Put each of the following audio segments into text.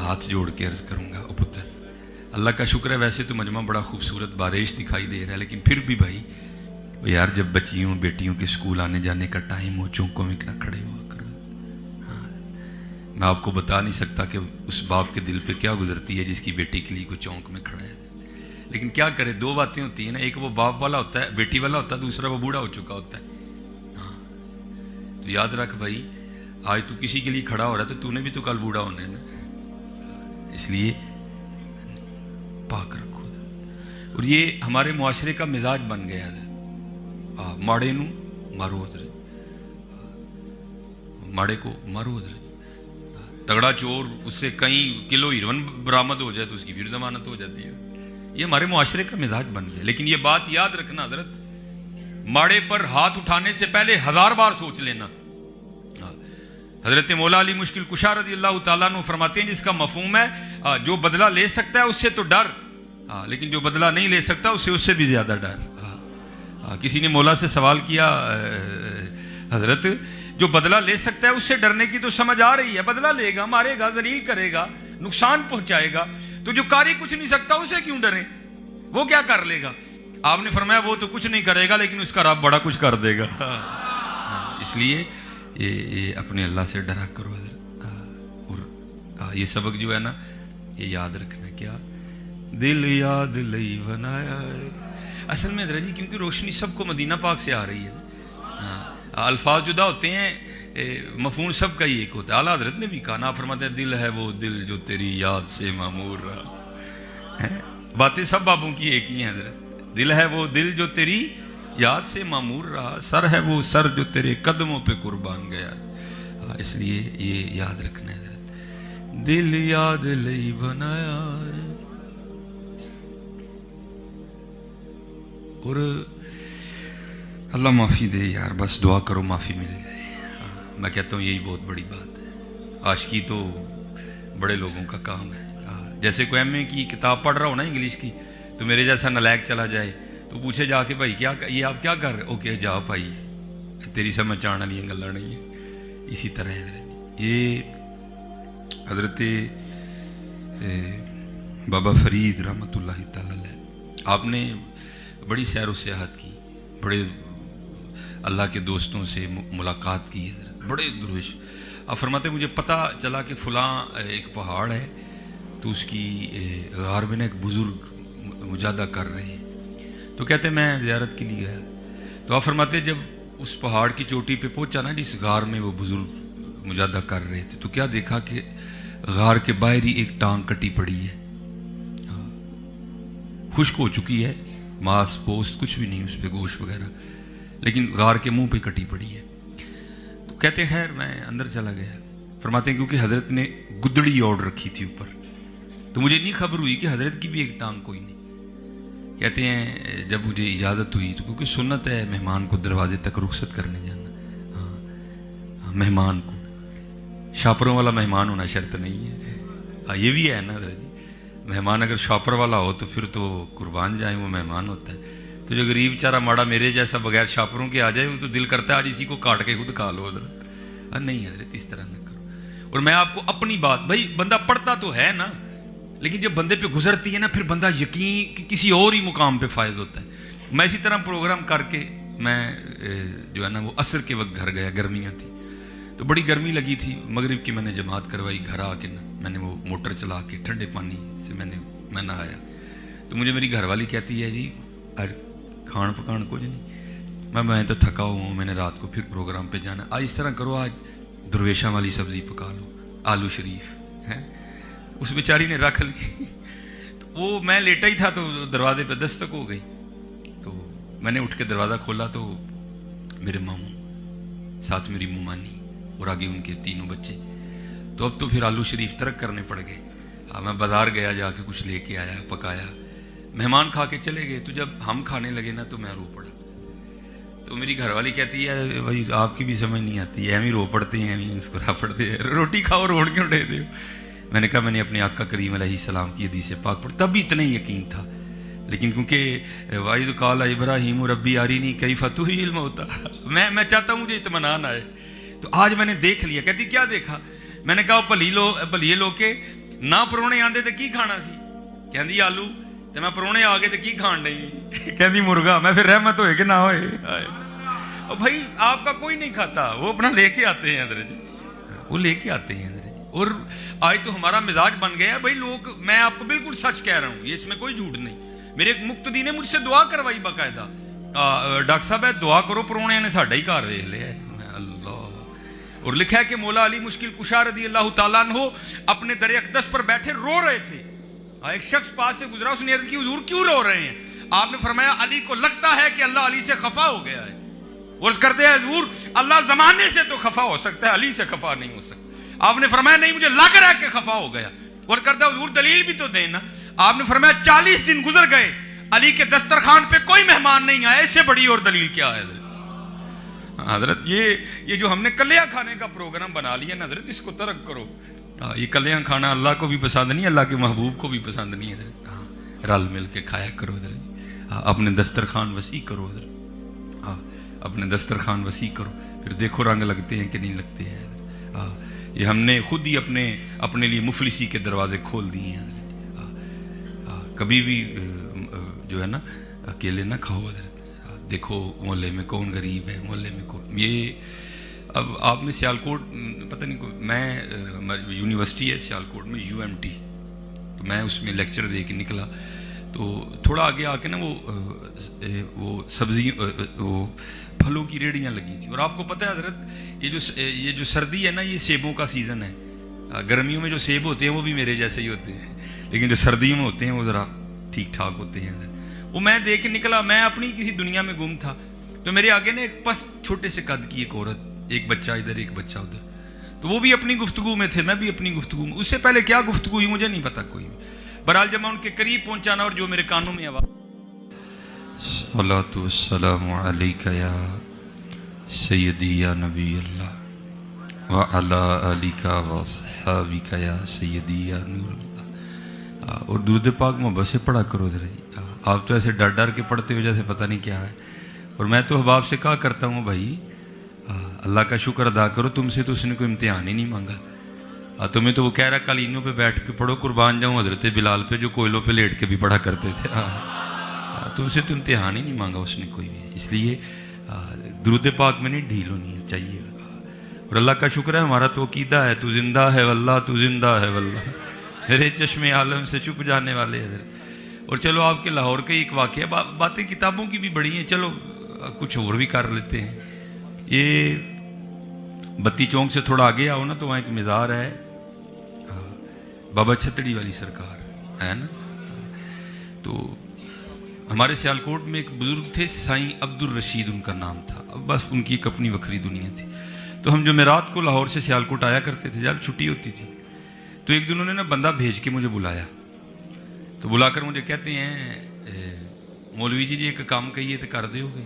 हाथ जोड़ के अर्ज करूँगा, ओ पुत्र अल्लाह का शुक्र है वैसे तो मजमा बड़ा खूबसूरत बारिश दिखाई दे रहा है, लेकिन फिर भी भाई यार जब बच्चियों बेटियों के स्कूल आने जाने का टाइम हो चौकों में ना खड़े हुआ करो। हाँ, मैं आपको बता नहीं सकता कि उस बाप के दिल पे क्या गुजरती है जिसकी बेटी के लिए कोई चौंक में खड़ा है, लेकिन क्या करे, दो बातें होती हैं ना, एक वो बाप वाला होता है, बेटी वाला होता है, दूसरा वो बूढ़ा हो चुका होता है। हाँ, तो याद रख भाई, आज तू किसी के लिए खड़ा हो रहा है तो तूने भी तो कल बूढ़ा होना है ना, इसलिए पाक रखो। और ये हमारे मुआशरे का मिजाज बन गया है, माड़े नू मारो उधर, माड़े को मारो उधर, तगड़ा चोर उससे कई किलो हीरोइन बरामद हो जाए तो उसकी फिर जमानत हो जाती है। ये हमारे मुआशरे का मिजाज बन गया। लेकिन ये बात याद रखना हजरत, माड़े पर हाथ उठाने से पहले 1000 बार सोच लेना। हजरत मौला अली मुश्किल कुशा रज़ी अल्लाह ताला अन्हु फरमाते हैं जिसका मफहूम है जो बदला ले सकता है उससे तो डर, लेकिन जो बदला नहीं ले सकता उससे भी ज्यादा डर। किसी ने मौला से सवाल किया, हजरत जो बदला ले सकता है उससे डरने की तो समझ आ रही है, बदला लेगा, मारेगा, जलील करेगा, नुकसान पहुंचाएगा, तो जो कारी कुछ नहीं सकता उसे क्यों डरे, वो क्या कर लेगा? आपने फरमाया वो तो कुछ नहीं करेगा लेकिन उसका रब बड़ा कुछ कर देगा। इसलिए ये अपने अल्लाह से डरा करो। और ये सबक जो है ना, ये याद रखना, क्या दिल याद लई बनाया है। असल में हजरत जी क्योंकि रोशनी सबको मदीना पाक से आ रही है, अल्फाज जुदा होते हैं, मफहूम सब का ही एक होता है। आला हजरत ने भी कहा, ना फरमाते हैं दिल है वो दिल जो तेरी याद से मामूर रहा है। बातें सब बाबों की एक ही हैं हजरत, दिल है वो दिल जो तेरी याद से मामूर रहा, सर है वो सर जो तेरे कदमों पे कुर्बान गया। इसलिए ये याद रखना है, दिल याद लई बनाया। और अल्लाह माफ़ी दे यार, बस दुआ करो माफ़ी मिल जाए। मैं कहता हूँ यही बहुत बड़ी बात है। आशिकी तो बड़े लोगों का काम है। जैसे कोई एमए की किताब पढ़ रहा हो ना इंग्लिश की, तो मेरे जैसा नालायक चला जाए तो पूछे जाके भाई क्या ये आप क्या कर रहे, ओके जा भाई तेरी समझ आने वाली गल्लां नहीं है। इसी तरह ये हजरत बाबा फरीद रहमतुल्लाह तआला अलैह, आपने बड़ी सैर व सियाहत की, बड़े अल्लाह के दोस्तों से मुलाकात की है, बड़े दुर्वेश। आप फरमाते मुझे पता चला कि फ़लाँ एक पहाड़ है तो उसकी गार में एक बुज़ुर्ग मुजादा कर रहे हैं, तो कहते मैं ज़ियारत के लिए गया। तो आप फरमाते जब उस पहाड़ की चोटी पे पहुंचा ना जिस गार में वो बुज़ुर्ग मुजादा कर रहे थे, तो क्या देखा कि गार के बाहर ही एक टांग कटी पड़ी है, खुश्क हो चुकी है, मांस पोस्ट कुछ भी नहीं उस पर, गोश्त वगैरह, लेकिन गार के मुंह पे कटी पड़ी है। तो कहते खैर मैं अंदर चला गया। फरमाते हैं क्योंकि हजरत ने गुदड़ी ओढ़ रखी थी ऊपर, तो मुझे नहीं खबर हुई कि हजरत की भी एक टांग कोई नहीं। कहते हैं जब मुझे इजाज़त हुई तो क्योंकि सुन्नत है मेहमान को दरवाजे तक रुखसत करने जाना। हाँ, मेहमान को शापरों वाला मेहमान होना शर्त नहीं है। हाँ, ये भी है ना हजरत जी, मेहमान अगर शॉपर वाला हो तो फिर तो कुर्बान जाए, वो मेहमान होता है। तो जो गरीब बेचारा माड़ा मेरे जैसा बगैर शॉपरों के आ जाए, वो तो दिल करता है आज इसी को काट के खुद खा लो हजरत। नहीं हजरत इस तरह न करो। और मैं आपको अपनी बात, भाई बंदा पढ़ता तो है ना, लेकिन जब बंदे पे गुजरती है ना फिर बंदा यकीन कि किसी और ही मुकाम पे फायज होता है। मैं इसी तरह प्रोग्राम करके मैं जो है ना वो असर के वक्त घर गया, गर्मियाँ थी तो बड़ी गर्मी लगी थी, मगरिब की मैंने जमात करवाई, घर आके ना मैंने वो मोटर चला के ठंडे पानी से मैं नहाया। तो मुझे मेरी घरवाली कहती है जी अरे खान पकान कुछ नहीं। मैं तो थका हुआ हूँ, मैंने रात को फिर प्रोग्राम पे जाना, आज इस तरह करो आज दरवेशा वाली सब्जी पका लो, आलू शरीफ है। उस बेचारी ने रख ली। तो वो मैं लेटा ही था तो दरवाजे पे दस्तक हो गई, तो मैंने उठ के दरवाज़ा खोला तो मेरे मामू, साथ मेरी मुमानी और आगे उनके तीनों बच्चे। तो अब तो फिर आलू शरीफ तर्क करने पड़ गए। मैं बाजार गया, जाके कुछ लेके आया, पकाया, मेहमान खा के चले गए। तो जब हम खाने लगे ना तो मैं रो पड़ा। तो मेरी घरवाली कहती है भाई आपकी भी समझ नहीं आती, एम ही रो पड़ते हैं, एम ही मुस्कुरा पड़ते हैं, रोटी खाओ रोड़ क्यों उठे दे। मैंने कहा मैंने अपने आका करीम अलैहिस्सलाम की हदीस पाक पढ़ी, तब भी इतना ही यकीन था। लेकिन क्योंकि वाइद काला इब्राहीम रब्बी आरीनी कई फतुह इल्म होता, मैं चाहता हूँ मुझे इत्मीनान आए। तो आज मैंने देख लिया। कहती क्या देखा? मैंने कहा भलिए लोग के ਨਾ ਪਰੋਣੇ ਆਂਦੇ ਤੇ ਕੀ ਖਾਣਾ ਸੀ? ਕਹਿੰਦੀ ਆਲੂ, ਤੇ ਮੈਂ ਪਰੋਣੇ ਆ ਗਏ ਤੇ ਕੀ ਖਾਣ ਨਹੀਂ? ਕਹਿੰਦੀ ਮੁਰਗਾ। मैं फिर रहमत होए कि ना होए? और भाई आपका कोई नहीं खाता, वो अपना लेके आते हैं अंदर जी, वो लेके आते हैं अंदर। और आज तो हमारा मिजाज बन गया भाई लोग, मैं आपको बिल्कुल सच कह रहा हूँ, ये इसमें कोई झूठ नहीं। मेरे एक मुक्तदी ने मुझसे दुआ करवाई बाकायदा, डॉक्टर साहब दुआ करो परोने ने साडा ही घर वेख लिया। अल्लाह। और लिखा है कि मौला अली मुश्किल कुशा रदी अल्लाह ताला अन्हो अपने दर अक़दस पर बैठे रो रहे थे। एक शख्स पास से गुजरा, उसने अर्ज़ की हुजूर क्यों रो रहे हैं? आपने फरमाया अली को लगता है कि अल्लाह अली से खफा हो गया है। और करते हैं हुजूर अल्लाह जमाने से तो खफा हो सकता है, अली से खफा नहीं हो सकता। आपने फरमाया नहीं मुझे लग रहा है कि खफा हो गया। और करता हुजूर दलील भी तो देना। आपने फरमाया 40 दिन गुजर गए, अली के दस्तरखान पे कोई मेहमान नहीं आया, इससे बड़ी और दलील क्या है? हजरत ये जो हमने कलियां खाने का प्रोग्राम बना लिया ना हजरत, इसको तर्क करो। ये कलियां खाना अल्लाह को भी पसंद नहीं, अल्लाह के महबूब को भी पसंद नहीं है। रल मिल के खाया करो हजरत, अपने दस्तरखान वसी करो हजरत, अपने दस्तरखान वसी करो, फिर देखो रंग लगते हैं कि नहीं लगते हैं। ये हमने खुद ही अपने लिए मुफलिसी के दरवाजे खोल दिए हैं। कभी भी जो है ना अकेले ना खाओ हजरत, देखो मोहल्ले में कौन गरीब है, मोहल्ले में कौन। ये अब आप में सियालकोट पता नहीं, मैं यूनिवर्सिटी है सियालकोट में UMT, तो मैं उसमें लेक्चर दे के निकला, तो थोड़ा आगे आके ना वो सब्जी वो फलों की रेहड़ियाँ लगी थी। और आपको पता है हजरत ये जो सर्दी है ना, ये सेबों का सीज़न है। गर्मियों में जो सेब होते हैं वो भी मेरे जैसे ही होते हैं, लेकिन जो सर्दियों में होते हैं वो ज़रा ठीक ठाक होते हैं। वो मैं देख के निकला, मैं अपनी किसी दुनिया में गुम था, तो मेरे आगे ना एक बस छोटे से कद की एक औरत, एक बच्चा इधर एक बच्चा उधर, तो वो भी अपनी गुफ्तगू में थे, मैं भी अपनी गुफ्तगू में। उससे पहले क्या गुफ्तगू हुई मुझे नहीं पता कोई। बहरहाल जब मैं उनके करीब पहुंचाना और जो मेरे कानों में आवाज़, सल्लल्लाहु वस्सलामु अलैका या सय्यदी या नबी अल्लाह व अला आलिका व सहाबिका या सय्यदी या नूर अल्लाह। और दुरूद पाक मोहब्बत से पढ़ा करो जरा जी। आप तो ऐसे डर डर के पढ़ते हो जैसे पता नहीं क्या है। और मैं तो अहबाब से कहा करता हूँ भाई अल्लाह का शुक्र अदा करो, तुमसे तो उसने कोई इम्तिहान ही नहीं मांगा। तुम्हें तो वो कह रहा कालीनों पे बैठ के पढ़ो, कुर्बान जाऊँ हजरत बिलाल पे जो कोयलों पे लेट के भी पढ़ा करते थे। तुमसे तो इम्तिहान ही नहीं मांगा उसने कोई भी, इसलिए दुरूद पाक में नहीं ढील होनी चाहिए। और अल्लाह का शुक्र है हमारा तो अकीदा है, तू जिंदा है वल्लाह, तू जिंदा है वल्लाह, मेरे चश्मे आलम से छुप जाने वाले हजरत। और चलो आपके लाहौर के एक वाक़या, बातें किताबों की भी बड़ी हैं, चलो कुछ और भी कर लेते हैं। ये बत्ती चौक से थोड़ा आगे आओ ना, तो वहाँ एक मज़ार है, बाबा छतड़ी वाली सरकार है ना। तो हमारे सियालकोट में एक बुज़ुर्ग थे, साईं अब्दुल रशीद उनका नाम था। अब बस उनकी एक अपनी वक्री दुनिया थी। तो हम जुमेरात को लाहौर से सियालकोट आया करते थे, जब छुट्टी होती थी। तो एक दिन उन्होंने ना बंदा भेज के मुझे बुलाया, तो बुलाकर मुझे कहते हैं मौलवी जी एक काम कहिए तो कर दोगे?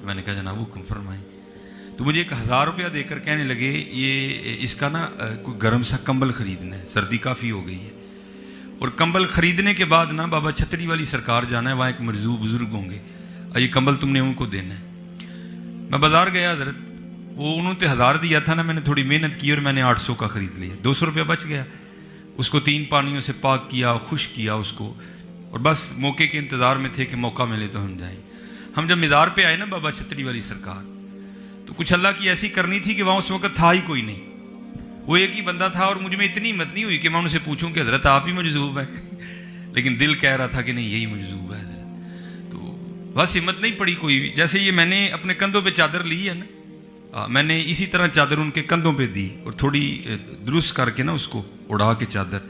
मैंने कहा जनाब हुक्म फरमाएं। तो मुझे 1000 रुपया देकर कहने लगे ये इसका ना कोई गर्म सा कंबल खरीदना है, सर्दी काफ़ी हो गई है। और कंबल खरीदने के बाद ना बाबा छतड़ी वाली सरकार जाना है, वहाँ एक मरजू बुजुर्ग होंगे, ये कंबल तुमने उनको देना है। मैं बाज़ार गया हजरत, वो उन्होंने 1000 दिया था ना, मैंने थोड़ी मेहनत की और मैंने 800 का ख़रीद लिया, 200 रुपया बच गया। उसको 3 पानियों से पाक किया, खुश किया उसको, और बस मौके के इंतज़ार में थे कि मौका मिले तो हम जाएँ। हम जब मज़ार पे आए ना बाबा छतड़ी वाली सरकार, तो कुछ अल्लाह की ऐसी करनी थी कि वहाँ उस वक्त था ही कोई नहीं, वो एक ही बंदा था। और मुझ में इतनी हिम्मत नहीं हुई कि मैं उनसे पूछूं कि हज़रत आप ही मजजूब हैं, लेकिन दिल कह रहा था कि नहीं यही मजजूब है हज़रत। तो बस हिम्मत नहीं पड़ी कोई भी। जैसे ये मैंने अपने कंधों पे चादर ली है ना, मैंने इसी तरह चादर उनके कंधों पे दी और थोड़ी दुरुस्त करके ना उसको उड़ा के चादर।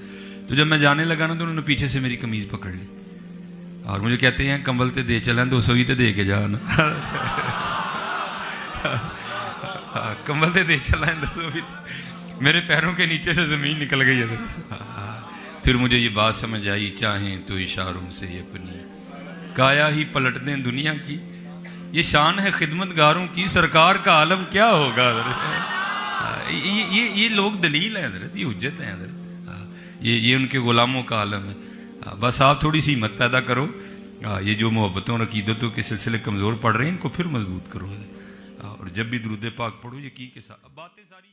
तो जब मैं जाने लगा ना, तो उन्होंने पीछे से मेरी कमीज़ पकड़ ली और मुझे कहते हैं कंबल तो दे चला, 200 ही तो दे के जा ना। कंबल तो दे चला, 200 भी। मेरे पैरों के नीचे से ज़मीन निकल गई है। फिर मुझे ये बात समझ आई, चाहें तो इशारों से अपनी काया ही पलट दें दुनिया की, ये शान है खिदमतगारों की, सरकार का आलम क्या होगा। ये लोग दलील है हज़रत, ये हुज्जत है हज़रत, ये उनके ग़ुलामों का आलम है। बस आप थोड़ी सी हिम्मत पैदा करो, ये जो मोहब्बतों और अक़ीदतों के सिलसिले कमज़ोर पड़ रहे हैं इनको फिर मजबूत करो। और जब भी दुरूद पाक पढ़ो यकीन के साथ, बातें सारी